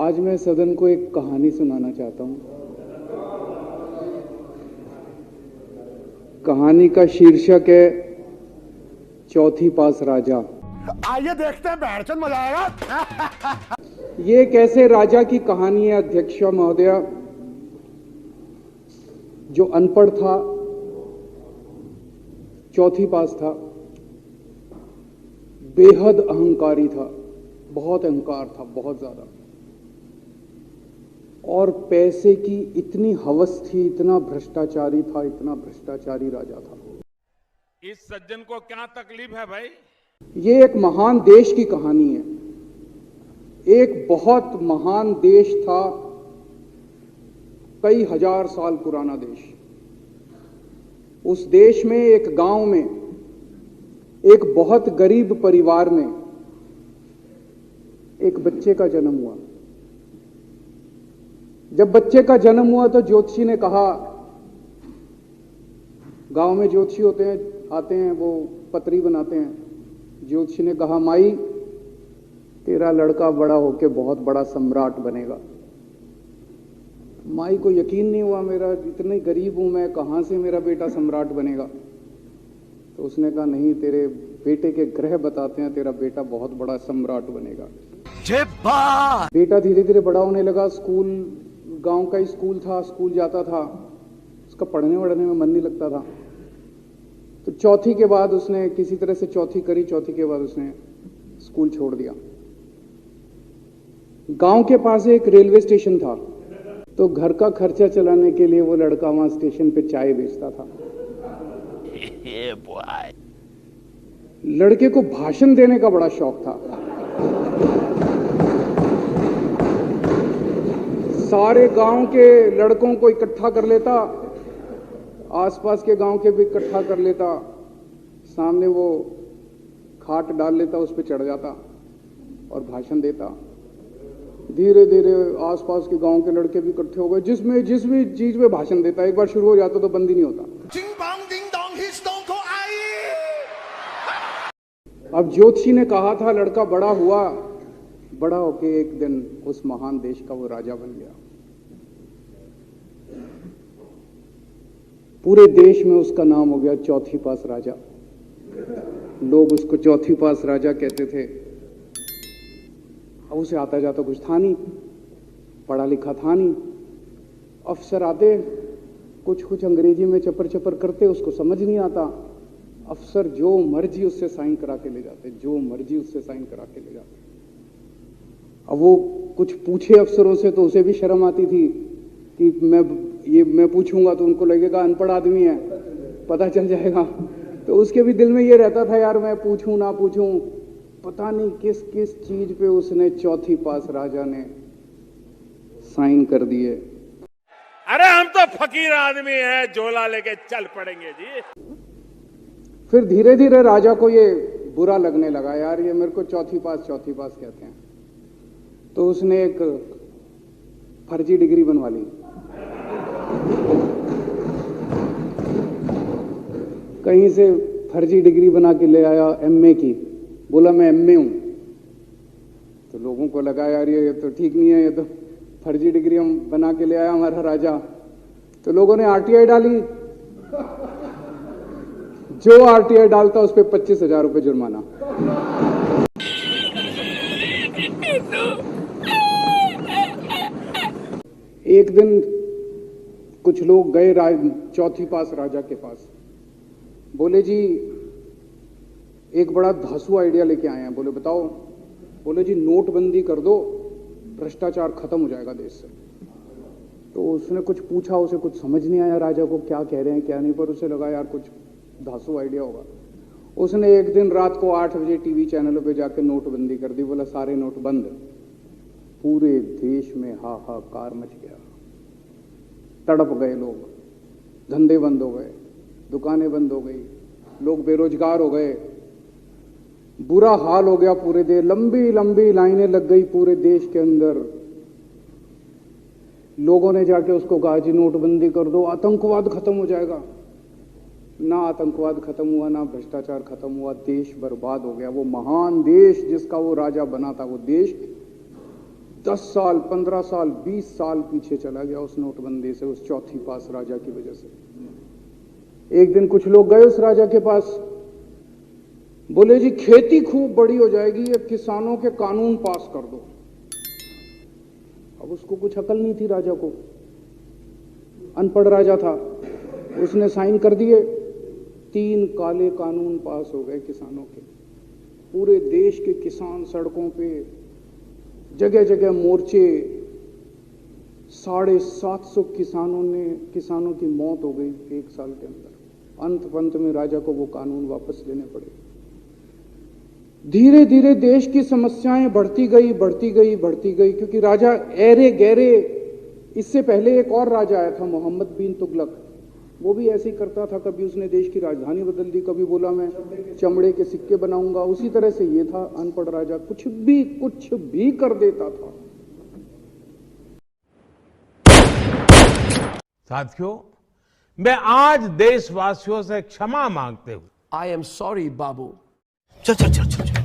आज मैं सदन को एक कहानी सुनाना चाहता हूं। कहानी का शीर्षक है चौथी पास राजा। आइए देखते हैं, बैठचंद मजा आएगा। ये कैसे राजा की कहानी है अध्यक्ष महोदय, जो अनपढ़ था, चौथी पास था, बेहद अहंकारी था, बहुत अहंकार था, बहुत ज्यादा, और पैसे की इतनी हवस थी, इतना भ्रष्टाचारी था, इतना भ्रष्टाचारी राजा था। इस सज्जन को क्या तकलीफ है भाई? ये एक महान देश की कहानी है। एक बहुत महान देश था, कई हजार साल पुराना देश। उस देश में एक गांव में एक बहुत गरीब परिवार में एक बच्चे का जन्म हुआ। जब बच्चे का जन्म हुआ तो ज्योतिषी ने कहा, गांव में ज्योतिषी होते हैं, आते हैं, वो पतरी बनाते हैं। ज्योतिषी ने कहा, माई तेरा लड़का बड़ा होके बहुत बड़ा सम्राट बनेगा। माई को यकीन नहीं हुआ, मेरा इतने गरीब हूं मैं, कहां से मेरा बेटा सम्राट बनेगा। तो उसने कहा, नहीं, तेरे बेटे के ग्रह बताते हैं तेरा बेटा बहुत बड़ा सम्राट बनेगा। बेटा धीरे धीरे बड़ा होने लगा। स्कूल, गांव का ही स्कूल था, स्कूल जाता था, उसका पढ़ने वढ़ने में मन नहीं लगता था। तो चौथी के बाद उसने किसी तरह से चौथी करी, चौथी के बाद उसने स्कूल छोड़ दिया। गांव के पास एक रेलवे स्टेशन था, तो घर का खर्चा चलाने के लिए वो लड़का वहां स्टेशन पे चाय बेचता था। लड़के को भाषण देने का बड़ा शौक था। सारे गांव के लड़कों को इकट्ठा कर लेता, आसपास के गांव के भी इकट्ठा कर लेता, सामने वो खाट डाल लेता, उस पर चढ़ जाता और भाषण देता। धीरे धीरे आसपास के गांव के लड़के भी इकट्ठे हो गए। जिस भी चीज में भाषण देता, एक बार शुरू हो जाता तो बंद ही नहीं होता। अब ज्योतिषी ने कहा था, लड़का बड़ा हुआ, बड़ा होके एक दिन उस महान देश का वो राजा बन गया। पूरे देश में उसका नाम हो गया चौथी पास राजा। लोग उसको चौथी पास राजा कहते थे। अब उसे आता जाता कुछ था नहीं, पढ़ा लिखा था नहीं। अफसर आते, कुछ अंग्रेजी में चपर चपर करते, उसको समझ नहीं आता। अफसर जो मर्जी उससे साइन करा के ले जाते, जो मर्जी उससे साइन करा के ले जाते। अब वो कुछ पूछे अफसरों से तो उसे भी शर्म आती थी कि मैं पूछूंगा तो उनको लगेगा अनपढ़ आदमी है, पता चल जाएगा। तो उसके भी दिल में ये रहता था, यार मैं पूछूं ना पूछूं। पता नहीं किस किस चीज पे उसने चौथी पास राजा ने साइन कर दिए। अरे हम तो फकीर आदमी है, झोला लेके चल पड़ेंगे जी। फिर धीरे धीरे राजा को ये बुरा लगने लगा, यार ये मेरे को चौथी पास कहते हैं। तो उसने एक फर्जी डिग्री बनवा ली। कहीं से फर्जी डिग्री बना के ले आया, एमए की। बोला मैं एमए हूं। तो लोगों को लगा, यार ये तो ठीक नहीं है, ये तो फर्जी डिग्री हम बना के ले आया हमारा राजा। तो लोगों ने आरटीआई डाली। जो आरटीआई डालता उस पर 25,000 रुपए जुर्माना। एक दिन कुछ लोग गए चौथी पास राजा के पास। बोले जी एक बड़ा धांसू आइडिया लेके आए हैं। बोले बताओ। बोले जी नोटबंदी कर दो, भ्रष्टाचार खत्म हो जाएगा देश से। तो उसने कुछ पूछा, उसे कुछ समझ नहीं आया राजा को, क्या कह रहे हैं क्या नहीं, पर उसे लगा यार कुछ धांसू आइडिया होगा। उसने एक दिन रात को 8 बजे टीवी चैनलों पे जाकर नोटबंदी कर दी। बोला सारे नोट बंद। पूरे देश में हाहाकार मच गया, तड़प गए लोग, धंधे बंद हो गए, दुकानें बंद हो गई, लोग बेरोजगार हो गए, बुरा हाल हो गया पूरे देश। लंबी लंबी लाइनें लग गई पूरे देश के अंदर। लोगों ने जाके उसको कहा जी नोटबंदी कर दो, आतंकवाद खत्म हो जाएगा। ना आतंकवाद खत्म हुआ, ना भ्रष्टाचार खत्म हुआ, देश बर्बाद हो गया। वो महान देश जिसका वो राजा बना था, वो देश 10 साल, 15 साल, 20 साल पीछे चला गया उस नोटबंदी से, उस चौथी पास राजा की वजह से। एक दिन कुछ लोग गए उस राजा के पास, बोले जी खेती खूब बड़ी हो जाएगी, ये किसानों के कानून पास कर दो। अब उसको कुछ अकल नहीं थी राजा को, अनपढ़ राजा था। उसने साइन कर दिए, 3 काले कानून पास हो गए किसानों के। पूरे देश के किसान सड़कों पे, जगह जगह मोर्चे, 750 किसानों की मौत हो गई 1 साल के अंदर। अंत में राजा को वो कानून वापस लेने पड़े। धीरे धीरे देश की समस्याएं बढ़ती गई, क्योंकि राजा ऐरे गहरे। इससे पहले एक और राजा आया था, मोहम्मद बिन तुगलक, वो भी ऐसे ही करता था। कभी उसने देश की राजधानी बदल दी, कभी बोला मैं चमड़े के सिक्के बनाऊंगा। उसी तरह से ये था अनपढ़ राजा, कुछ भी कर देता था। साथियों, मैं आज देशवासियों से क्षमा मांगते हुए I am sorry, Babu. चल चल चल चल